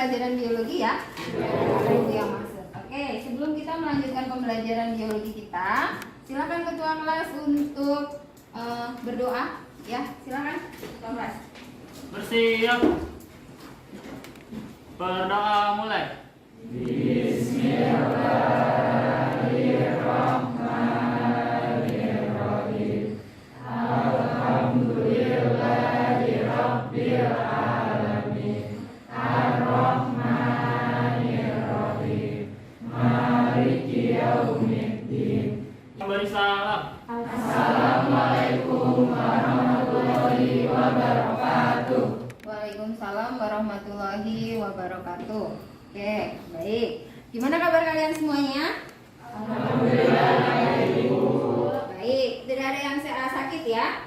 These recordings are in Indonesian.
pembelajaran biologi ya? Ada Ibu yang masuk. Oke, sebelum kita melanjutkan pembelajaran biologi kita, silakan ketua kelas untuk berdoa ya. Silakan ketua kelas. Bersiap. Berdoa mulai. Bismillahirrahmanirrahim. Alhamdulillahirabbil alamin. Arrahmanirrahim. Maliki yaumiddin. Beri salam. Assalamualaikum warahmatullahi wabarakatuh. Waalaikumsalam warahmatullahi wabarakatuh. Oke, baik. Gimana kabar kalian semuanya? Alhamdulillah, Ibu. Baik, tidak ada yang sakit ya?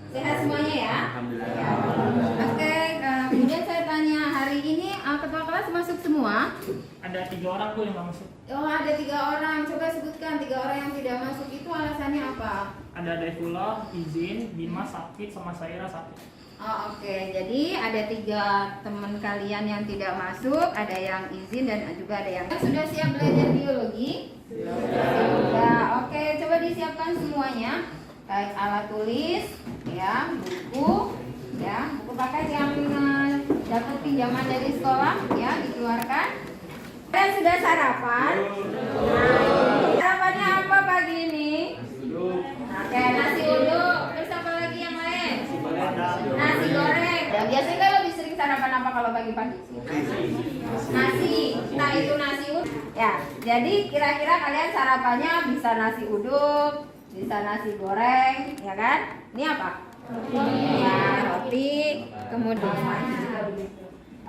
Sehat semuanya ya? Alhamdulillah. Oke, kemudian saya tanya, hari ini ketua kelas masuk semua? Ada 3 orang tuh yang nggak masuk. Oh, ada 3 orang. Coba sebutkan 3 orang yang tidak masuk itu alasannya apa? Ada Daifullah izin, Dimas sakit, sama Saira sakit. Oh, oke. Jadi ada 3 teman kalian yang tidak masuk, ada yang izin dan juga ada yang sudah siap belajar biologi? Sudah. Oke, coba disiapkan semuanya. Baik alat tulis, ya, buku, ya, buku paket yang dapat pinjaman dari sekolah, ya, dikeluarkan. Dan sudah sarapan? Sarapannya apa pagi ini? Oke, nasi uduk. Terus apa lagi yang lain? Nasi goreng. Ya, biasanya kan lebih sering sarapan apa kalau pagi-pagi? Nasi. Nah, itu nasi uduk. Ya, jadi kira-kira kalian sarapannya bisa nasi uduk, bisa nasi goreng, ya kan? Ini apa? Ya, roti. Kemudian.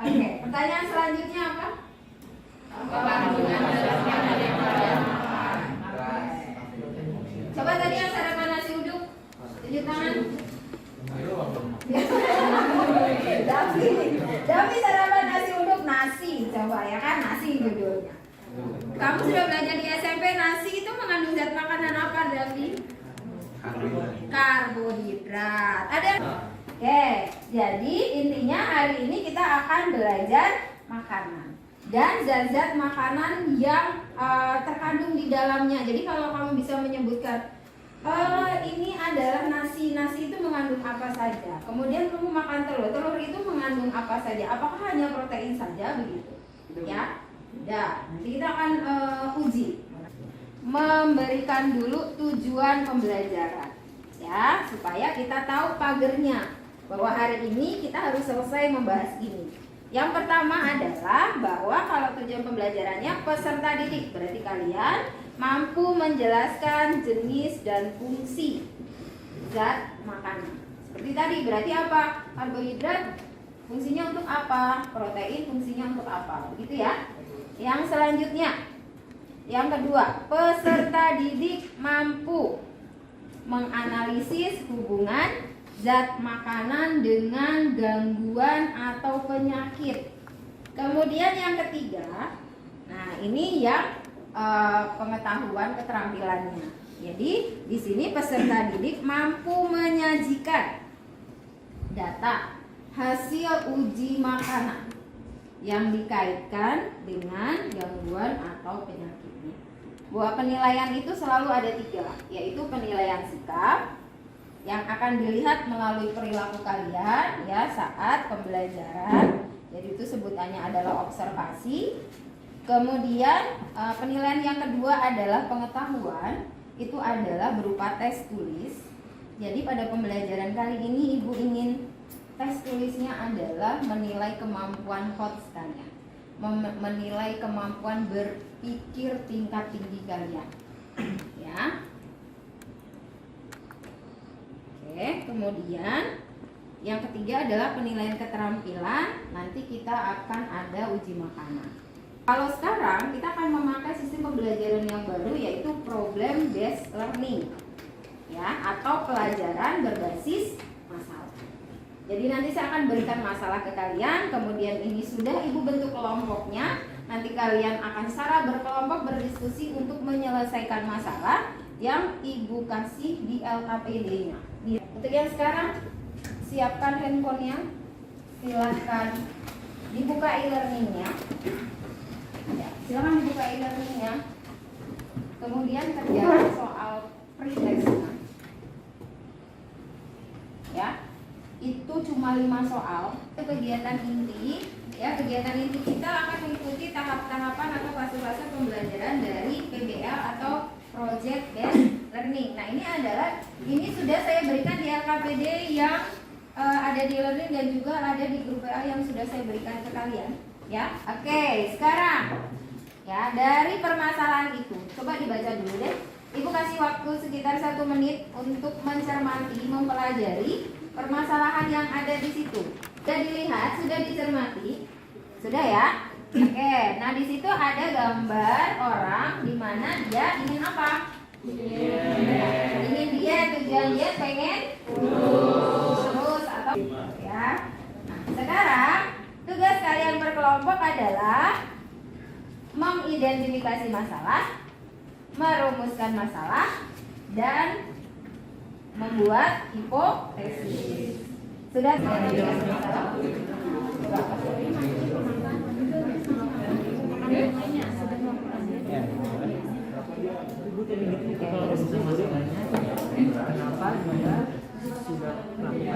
Oke, pertanyaan selanjutnya apa? Coba tadi yang sarapan nasi uduk, tunjuk tangan. Davi sarapan nasi uduk, nasi, coba ya kan, nasi judulnya. Kamu sudah belajar di SMP, nasi itu mengandung zat makanan apa, Davi? Karbohidrat. Ada? Oke, jadi intinya hari ini kita akan belajar makanan dan zat-zat makanan yang terkandung di dalamnya. Jadi kalau kamu bisa menyebutkan ini adalah nasi itu mengandung apa saja. Kemudian kamu makan telur itu mengandung apa saja. Apakah hanya protein saja begitu? Ya, tidak. Nanti kita akan uji. Memberikan dulu tujuan pembelajaran, ya, supaya kita tahu pagernya bahwa hari ini kita harus selesai membahas ini. Yang pertama adalah bahwa kalau tujuan pembelajarannya peserta didik, berarti kalian mampu menjelaskan jenis dan fungsi zat makanan. Seperti tadi, berarti apa? Karbohidrat fungsinya untuk apa? Protein fungsinya untuk apa? Begitu ya. Yang selanjutnya, yang kedua, peserta didik mampu menganalisis hubungan zat makanan dengan gangguan atau penyakit. Kemudian yang ketiga, nah ini yang pengetahuan keterampilannya. Jadi di sini peserta didik mampu menyajikan data hasil uji makanan yang dikaitkan dengan gangguan atau penyakitnya. Bahwa penilaian itu selalu ada 3, yaitu penilaian sikap yang akan dilihat melalui perilaku kalian ya saat pembelajaran. Jadi itu sebutannya adalah observasi. Kemudian penilaian yang kedua adalah pengetahuan, itu adalah berupa tes tulis. Jadi pada pembelajaran kali ini Ibu ingin tes tulisnya adalah menilai kemampuan HOTS kalian, menilai kemampuan berpikir tingkat tinggi kalian. Ya. Oke, kemudian yang ketiga adalah penilaian keterampilan. Nanti kita akan ada uji makanan. Kalau sekarang kita akan memakai sistem pembelajaran yang baru, yaitu problem based learning, ya, atau pelajaran berbasis masalah. Jadi nanti saya akan berikan masalah ke kalian, kemudian ini sudah Ibu bentuk kelompoknya. Nanti kalian akan secara berkelompok berdiskusi untuk menyelesaikan masalah yang Ibu kasih di LKPD-nya. Untuk yang sekarang, siapkan handphonenya, silahkan dibuka e-learningnya. Ya, silakan dibuka e-learningnya. Kemudian kerjakan soal pre-test. Ya, itu cuma 5 soal. Itu kegiatan inti. Ya, kegiatan inti kita akan mengikuti tahap-tahapan atau fase-fase pembelajaran dari PBL atau Project Based Learning. Nah, ini sudah saya berikan di LKPD yang ada di learning dan juga ada di grup WA yang sudah saya berikan ke kalian. Ya, oke. Sekarang, ya dari permasalahan itu, coba dibaca dulu deh. Ibu kasih waktu sekitar 1 menit untuk mencermati, mempelajari permasalahan yang ada di situ. Sudah dilihat, sudah dicermati, sudah ya? Oke, nah di situ ada gambar orang di mana dia ingin apa? Ingin diet, tujuan diet pengen terus atau ya. Nah, sekarang tugas kalian berkelompok adalah mengidentifikasi masalah, merumuskan masalah, dan membuat hipotesis. Sudah mengidentifikasi masalah? Terus masalahnya kenapa dia sudah melakukan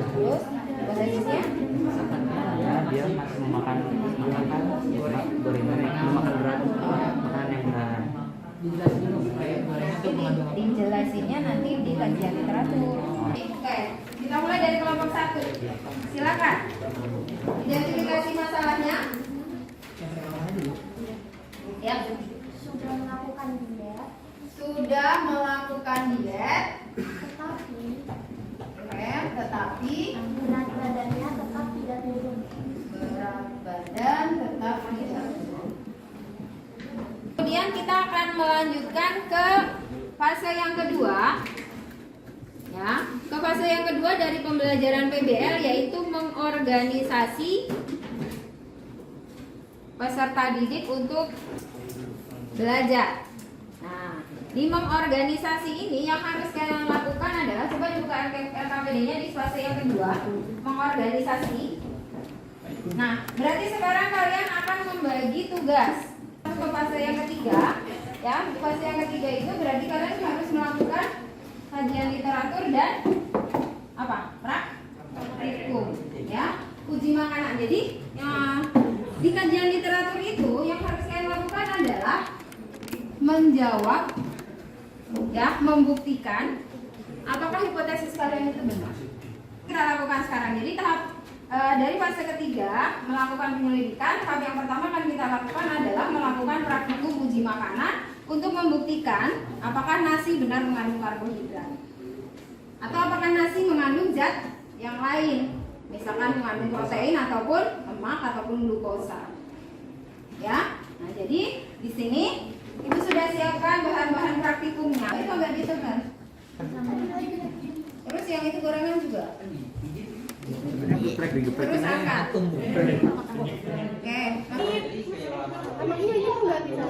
Terus posisinya ya dia masih memakan gorengan memakan berat makanan yang berat. dijelasin dulu kayak gorengan itu mengandung apa? dijelasinnya nanti di kajian literatur. Oke, kita mulai dari kelompok 1. Silakan. Identifikasi masalahnya. Ya. Sudah melakukan diet, Sudah melakukan diet, tetapi berat badannya tetap tidak turun. berat badan tetap tidak turun. Kemudian kita akan melanjutkan ke fase yang kedua. Ya, ke fase yang kedua dari pembelajaran PBL yaitu mengorganisasi peserta didik untuk belajar. Nah, di mengorganisasi ini yang harus kalian lakukan adalah coba dibuka LKPD-nya di fase yang kedua, mengorganisasi. Nah, berarti sekarang kalian akan membagi tugas ke fase yang ketiga. Ya, di fase yang ketiga itu berarti kalian harus melakukan kajian literatur dan apa? Praktikum. Ya, uji makanan. Jadi, di kajian literatur itu yang harus kalian lakukan adalah menjawab, ya, membuktikan apakah hipotesis kalian itu benar. Kita lakukan sekarang. Jadi tahap dari fase ketiga melakukan penyelidikan. Tahap yang pertama kan kita lakukan adalah melakukan praktikum uji makanan untuk membuktikan apakah nasi benar mengandung karbohidrat atau apakah nasi mengandung zat yang lain, misalkan mengandung protein ataupun lemak ataupun glukosa. Ya, nah jadi di sini Ibu sudah siapkan bahan-bahan praktikumnya. Itu enggak ditekan. Terus yang itu gorengan juga. Terus angkat. Oke. Emangnya itu nggak bisa?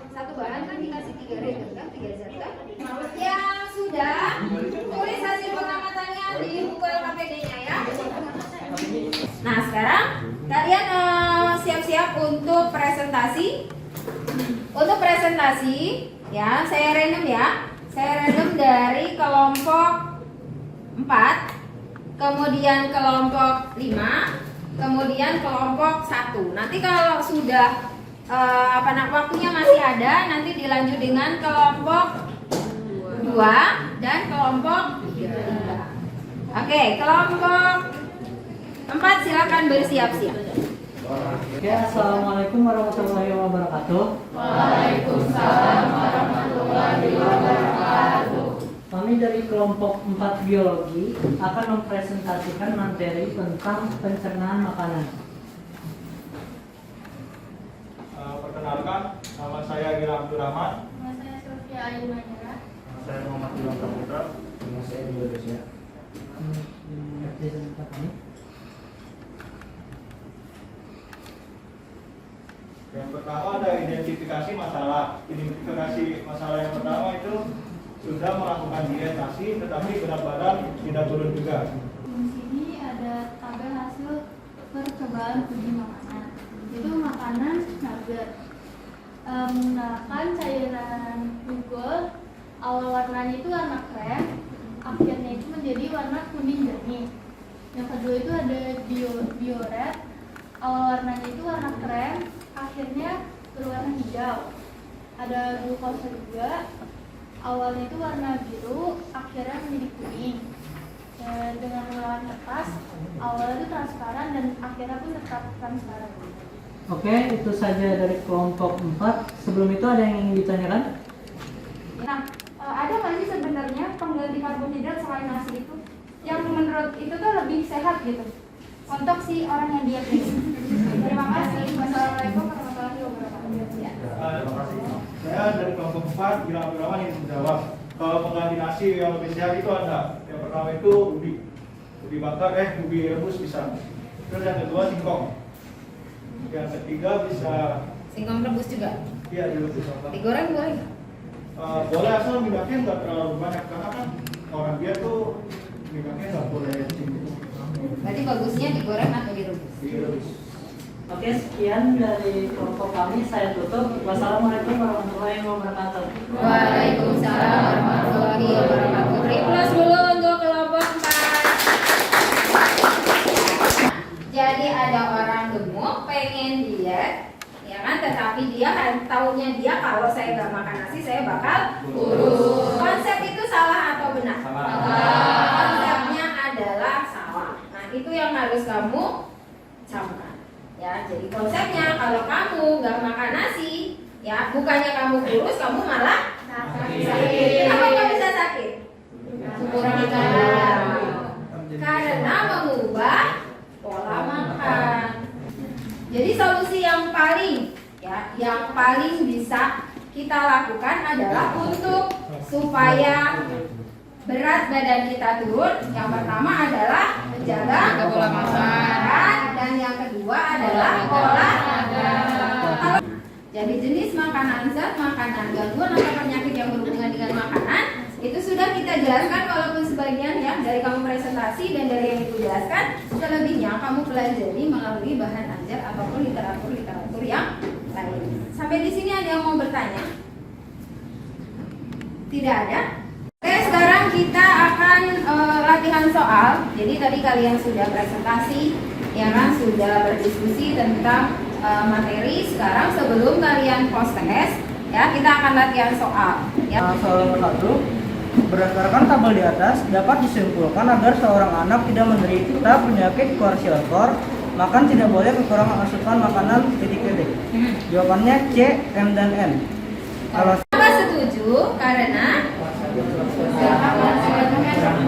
Satu bahan kan dikasih 3 reagen kan, 3 zat kan? Yang sudah tulis hasil pengamatannya di buku LKPD-nya ya. Nah sekarang kalian siap-siap untuk presentasi. Untuk presentasi ya saya random ya. Saya random dari kelompok 4, kemudian kelompok 5, kemudian kelompok 1. Nanti kalau sudah waktunya masih ada, nanti dilanjut dengan kelompok 2 dan kelompok 3. Oke, kelompok 4 silakan bersiap-siap. Oke, assalamualaikum warahmatullahi wabarakatuh. Waalaikumsalam warahmatullahi wabarakatuh. Kami dari kelompok 4 biologi akan mempresentasikan materi tentang pencernaan makanan. Perkenalkan, nama saya Gira Abdurrahman. Nama saya Sofia Ayu Manira. Nama saya Muhammad Ilham Saputra. Nama saya Indonesia. Kami. Yang pertama ada identifikasi masalah. Identifikasi masalah yang pertama itu sudah melakukan diet nasi, tetapi berat badan tidak turun juga. Di sini ada tabel hasil percobaan uji makanan. Itu makanan nugget. Menggunakan cairan Google, awal warnanya itu warna krem, akhirnya itu menjadi warna kuning jernih. Yang kedua itu ada bioret, awal warnanya itu warna krem, akhirnya berwarna hijau. Ada glukosa juga, awalnya itu warna biru, akhirnya menjadi kuning. Dengan menggunakan kertas, awalnya itu transparan dan akhirnya pun tetap transparan. Oke, itu saja dari kelompok 4. Sebelum itu ada yang ingin ditanyakan? Nah, ada nggak sih sebenarnya pengganti karbohidrat selain nasi itu yang menurut itu tuh lebih sehat gitu untuk si orang yang diet ini? Terima kasih. Wassalamualaikum warahmatullahi wabarakatuh. Ya. Saya dari kelompok 4, Gira Abdurrahman yang menjawab. Kalau pengganti nasi yang lebih sehat itu ada. Yang pertama itu ubi bakar, ubi rebus bisa. Terus yang kedua singkong. Yang ketiga bisa Singkong rebus juga. iya direbus. Digoreng boleh? Boleh asal minyaknya nggak terlalu banyak karena kan orang dia tuh minyaknya nggak boleh tinggi. Berarti bagusnya digoreng atau direbus? Direbus. Oke, sekian dari kelompok kami. Saya tutup. Wassalamualaikum warahmatullahi wabarakatuh. Waalaikumsalam warahmatullahi wabarakatuh. Beri plus dulu untuk kelompok 4. Jadi ada orang gemuk pengen diet, ya kan? Tetapi dia taunya dia kalau saya nggak makan nasi saya bakal kurus. Konsep itu salah atau benar? Konsepnya adalah salah. Nah itu yang harus kamu camkan. Ya, jadi konsepnya kalau kamu nggak makan nasi, ya bukannya kamu kurus, kamu malah sakit. Kenapa nggak bisa sakit? Kurang makan. Karena mengubah pola makan. Jadi solusi yang paling bisa kita lakukan adalah untuk supaya berat badan kita turun. Yang pertama adalah menjaga pola makan dan yang kedua adalah olahraga. Jadi jenis makanan zat, makanan gangguan atau penyakit yang berhubungan dengan makanan itu sudah kita jelaskan walaupun sebagian ya dari kamu presentasi dan dari yang ibu jelaskan, selebihnya kamu pelajari melalui bahan ajar ataupun literatur yang lain. Sampai di sini ada yang mau bertanya? Tidak ada? Oke, sekarang kita akan latihan soal. Jadi tadi kalian sudah presentasi, ya kan, sudah berdiskusi tentang materi. Sekarang sebelum kalian post test, ya kita akan latihan soal. Ya. Soal nomor 1, berdasarkan tabel di atas dapat disimpulkan agar seorang anak tidak menderita penyakit kwashiorkor, makan tidak boleh kekurangan asupan makanan titik-titik. Jawabannya C, M dan N. Kalau Kenapa setuju? Karena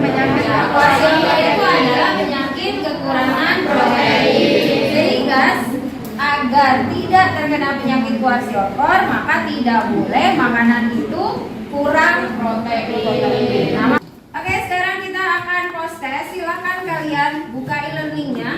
penyakit kwashiorkor itu adalah penyakit kekurangan protein. Sehingga agar tidak terkena penyakit kwashiorkor, maka tidak boleh makanan itu kurang protein. Oke, sekarang kita akan post test. Silahkan kalian buka e-learningnya,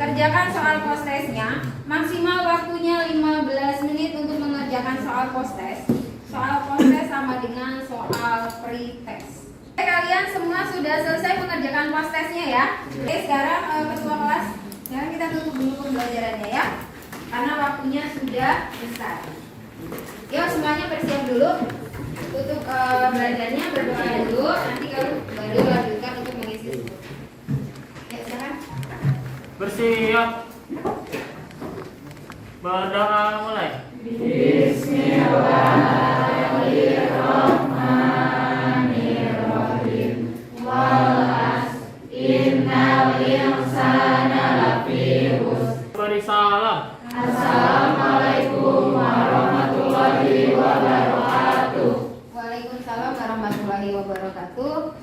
kerjakan soal post testnya. Maksimal waktunya 15 menit untuk mengerjakan soal post test. Soal post test sama dengan soal pre-test. Oke, kalian semua sudah selesai mengerjakan post testnya ya. Oke, sekarang ketua kelas, sekarang kita tutup dulu pembelajarannya ya, karena waktunya sudah besar. Yuk semuanya bersiap dulu. Tutup belajarnya, berdoa dulu. Nanti kamu baru lanjutkan untuk mengisi. Ya, silakan. Bersiap. Berdoa mulai. Bismillahirrahmanirrahim. Beri salam. Waalaikumsalam warahmatullahi wabarakatuh.